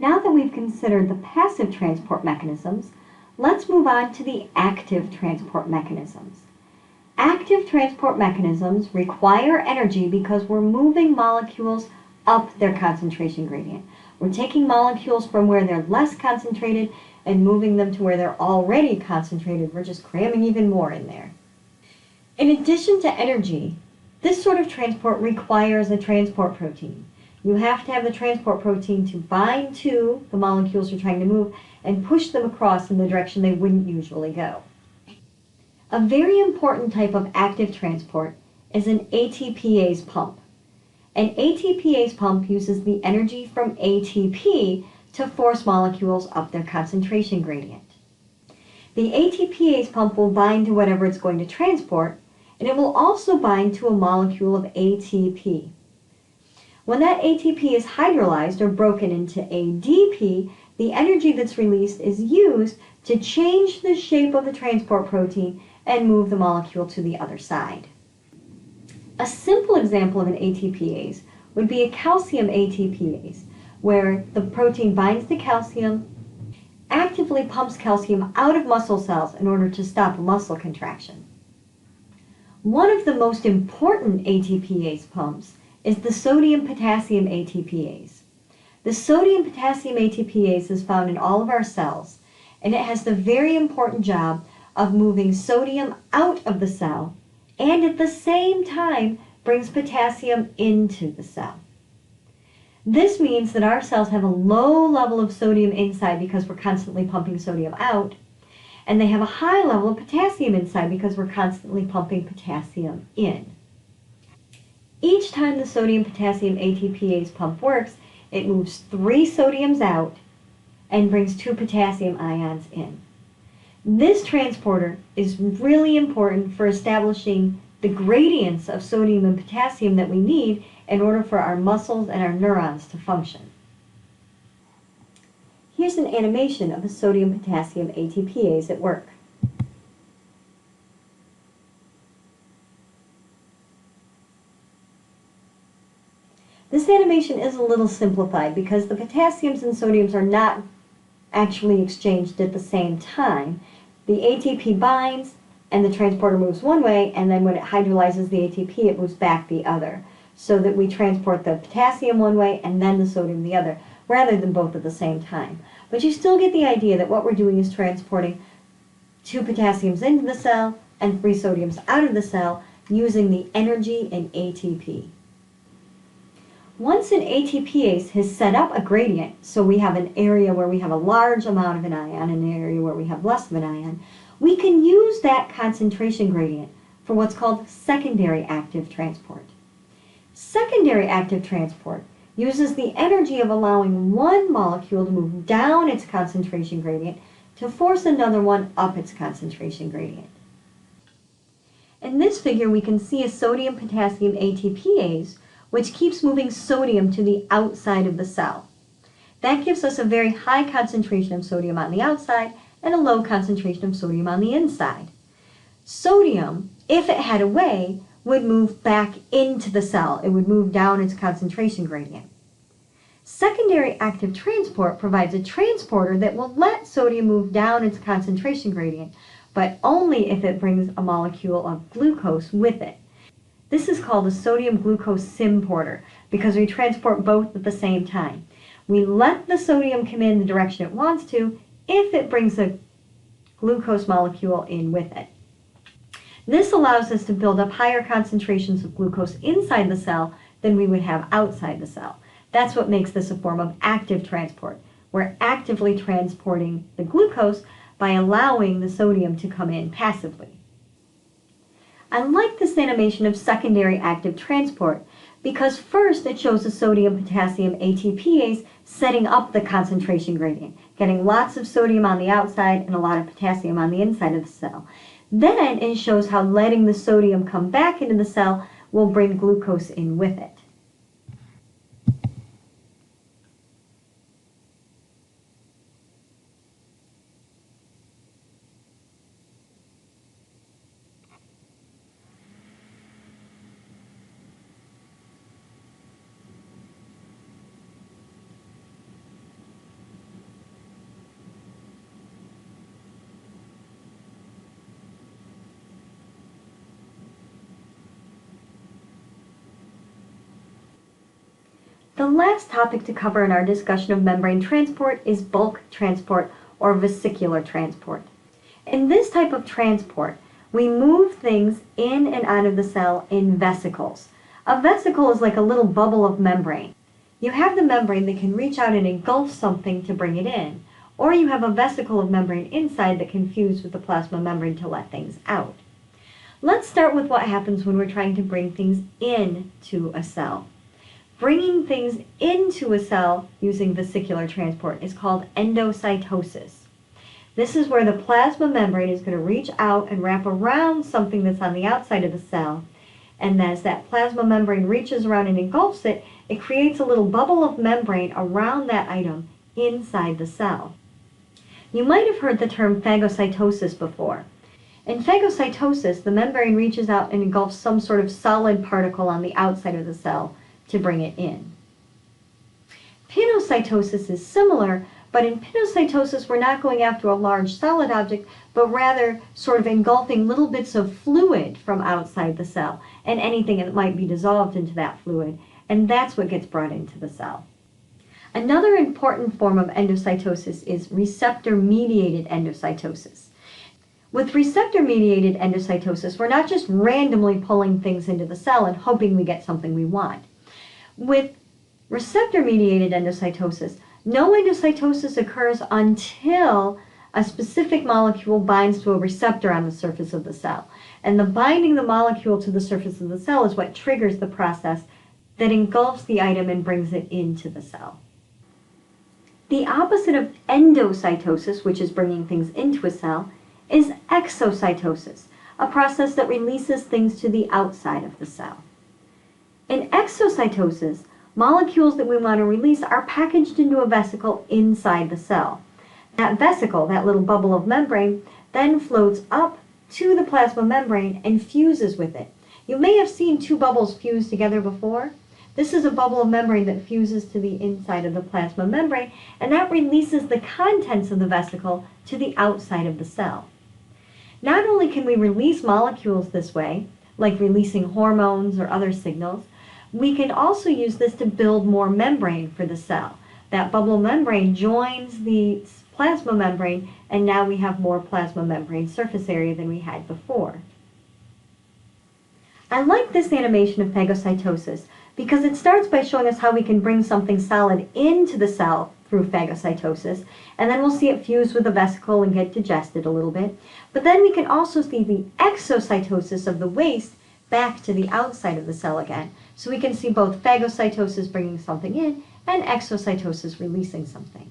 Now that we've considered the passive transport mechanisms, let's move on to the active transport mechanisms. Active transport mechanisms require energy because we're moving molecules up their concentration gradient. We're taking molecules from where they're less concentrated and moving them to where they're already concentrated. We're just cramming even more in there. In addition to energy, this sort of transport requires a transport protein. You have to have the transport protein to bind to the molecules you're trying to move and push them across in the direction they wouldn't usually go. A very important type of active transport is an ATPase pump. An ATPase pump uses the energy from ATP to force molecules up their concentration gradient. The ATPase pump will bind to whatever it's going to transport, and it will also bind to a molecule of ATP. When that ATP is hydrolyzed or broken into ADP, the energy that's released is used to change the shape of the transport protein and move the molecule to the other side. A simple example of an ATPase would be a calcium ATPase, where the protein binds to calcium, actively pumps calcium out of muscle cells in order to stop muscle contraction. One of the most important ATPase pumps is the sodium-potassium ATPase. The sodium-potassium ATPase is found in all of our cells, and it has the very important job of moving sodium out of the cell and at the same time brings potassium into the cell. This means that our cells have a low level of sodium inside because we're constantly pumping sodium out, and they have a high level of potassium inside because we're constantly pumping potassium in. Each time the sodium-potassium ATPase pump works, it moves 3 sodiums out and brings 2 potassium ions in. This transporter is really important for establishing the gradients of sodium and potassium that we need in order for our muscles and our neurons to function. Here's an animation of a sodium-potassium ATPase at work. This animation is a little simplified because the potassiums and sodiums are not actually exchanged at the same time. The ATP binds and the transporter moves one way, and then when it hydrolyzes the ATP, it moves back the other, so that we transport the potassium one way and then the sodium the other, rather than both at the same time. But you still get the idea that what we're doing is transporting 2 potassiums into the cell and 3 sodiums out of the cell using the energy in ATP. Once an ATPase has set up a gradient, so we have an area where we have a large amount of an ion and an area where we have less of an ion, we can use that concentration gradient for what's called secondary active transport. Secondary active transport uses the energy of allowing one molecule to move down its concentration gradient to force another one up its concentration gradient. In this figure, we can see a sodium-potassium ATPase, which keeps moving sodium to the outside of the cell. That gives us a very high concentration of sodium on the outside and a low concentration of sodium on the inside. Sodium, if it had a way, would move back into the cell. It would move down its concentration gradient. Secondary active transport provides a transporter that will let sodium move down its concentration gradient, but only if it brings a molecule of glucose with it. This is called a sodium-glucose symporter because we transport both at the same time. We let the sodium come in the direction it wants to if it brings a glucose molecule in with it. This allows us to build up higher concentrations of glucose inside the cell than we would have outside the cell. That's what makes this a form of active transport. We're actively transporting the glucose by allowing the sodium to come in passively. I like this animation of secondary active transport because first it shows the sodium-potassium ATPase setting up the concentration gradient, getting lots of sodium on the outside and a lot of potassium on the inside of the cell. Then it shows how letting the sodium come back into the cell will bring glucose in with it. The last topic to cover in our discussion of membrane transport is bulk transport or vesicular transport. In this type of transport, we move things in and out of the cell in vesicles. A vesicle is like a little bubble of membrane. You have the membrane that can reach out and engulf something to bring it in, or you have a vesicle of membrane inside that can fuse with the plasma membrane to let things out. Let's start with what happens when we're trying to bring things into a cell. Bringing things into a cell using vesicular transport is called endocytosis. This is where the plasma membrane is going to reach out and wrap around something that's on the outside of the cell. And as that plasma membrane reaches around and engulfs it, it creates a little bubble of membrane around that item inside the cell. You might have heard the term phagocytosis before. In phagocytosis, the membrane reaches out and engulfs some sort of solid particle on the outside of the cell to bring it in. Pinocytosis is similar, but in pinocytosis we're not going after a large solid object, but rather sort of engulfing little bits of fluid from outside the cell and anything that might be dissolved into that fluid, and that's what gets brought into the cell. Another important form of endocytosis is receptor-mediated endocytosis. With receptor-mediated endocytosis, we're not just randomly pulling things into the cell and hoping we get something we want. With receptor-mediated endocytosis, no endocytosis occurs until a specific molecule binds to a receptor on the surface of the cell. And the binding the molecule to the surface of the cell is what triggers the process that engulfs the item and brings it into the cell. The opposite of endocytosis, which is bringing things into a cell, is exocytosis, a process that releases things to the outside of the cell. In exocytosis, molecules that we want to release are packaged into a vesicle inside the cell. That vesicle, that little bubble of membrane, then floats up to the plasma membrane and fuses with it. You may have seen two bubbles fuse together before. This is a bubble of membrane that fuses to the inside of the plasma membrane, and that releases the contents of the vesicle to the outside of the cell. Not only can we release molecules this way, like releasing hormones or other signals, we can also use this to build more membrane for the cell. That bubble membrane joins the plasma membrane, and now we have more plasma membrane surface area than we had before. I like this animation of phagocytosis because it starts by showing us how we can bring something solid into the cell through phagocytosis, and then we'll see it fuse with the vesicle and get digested a little bit. But then we can also see the exocytosis of the waste back to the outside of the cell again. So we can see both phagocytosis bringing something in and exocytosis releasing something.